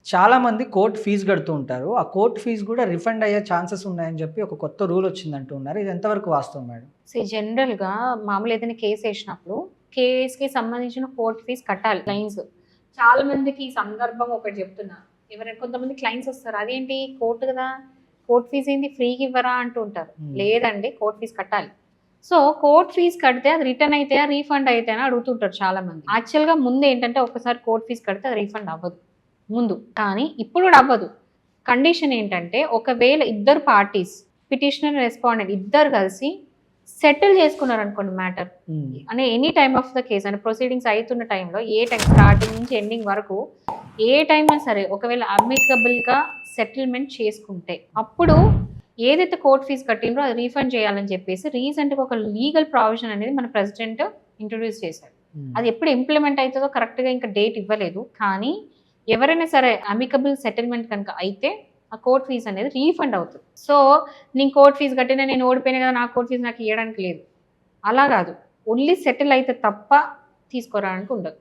చాలా మంది court fee కడుతూ ఉంటారు. ఆ కోర్ట్ ఫీజు కూడా రిఫండ్ అయ్యే ఛాన్సెస్ ఉన్నాయని చెప్పి ఒక కొత్త రూల్ వచ్చిందంటూ ఉన్నారు. ఇది ఎంతవరకు వాస్తవం మేడం? జనరల్‌గా మామూలు ఏదైనా కేసేసినప్పుడు, కేస్‌కి సంబంధించిన కోర్ట్ ఫీస్ కట్టాలి క్లయింట్స్. చాలా మందికి ఈ సందర్భం ఒకటి చెప్తున్నా. ఎవరైనా కొంతమంది క్లయింట్స్ వస్తారు. అదేంటి కోర్ట్ కదా! కోర్ట్ ఫీస్ ఏంది ఫ్రీ‌గా ఇవ్వరా అంటూ ఉంటారు. లేదండి కోర్ట్ ఫీస్ కట్టాలి. సో, కోర్ట్ ఫీస్ కడితే అది రిటర్న్ అయితాయా? రీఫండ్ అయితాయా? అని అడుగుతుంటారు చాలా మంది. యాక్చువల్‌గా ముందేంటంటే ఒక్కసారి కోర్ట్ ఫీస్ కడితే అది రీఫండ్ అవ్వదు ముందు. కానీ ఇప్పుడు కూడా అవ్వదు. కండిషన్ ఏంటంటే ఒకవేళ ఇద్దరు పార్టీస్ పిటిషనర్, రెస్పాండెంట్ ఇద్దరు కలిసి సెటిల్ చేసుకున్నారనుకోండి మ్యాటర్. అంటే any time of the case అంటే ప్రొసీడింగ్స్ అవుతున్న టైంలో ఏ టైం స్టార్టింగ్ నుంచి ఎండింగ్ వరకు ఏ టైం అయినా సరే ఒకవేళ అమికబుల్‌గా సెటిల్మెంట్ చేసుకుంటే అప్పుడు ఏదైతే కోర్ట్ ఫీజు కట్టిండ్రో అది రీఫండ్ చేయాలని చెప్పేసి రీసెంట్‌గా ఒక లీగల్ ప్రావిజన్ అనేది మన ప్రెసిడెంట్ ఇంట్రొడ్యూస్ చేశారు. అది ఎప్పుడు ఇంప్లిమెంట్ అవుతుందో కరెక్ట్‌గా ఇంకా డేట్ ఇవ్వలేదు. కానీ ఎవరైనా సరే అమికబుల్ సెటిల్మెంట్ కనుక అయితే ఆ కోర్ట్ ఫీజు అనేది రీఫండ్ అవుతుంది. సో, నేను కోర్ట్ ఫీజు కట్టినా నేను ఓడిపోయినా కదా! నా కోర్ట్ ఫీజు నాకు ఇయ్యడానికి లేదు. అలా కాదు. ఓన్లీ సెటిల్ అయితే తప్ప తీసుకోవడానికి ఉండదు.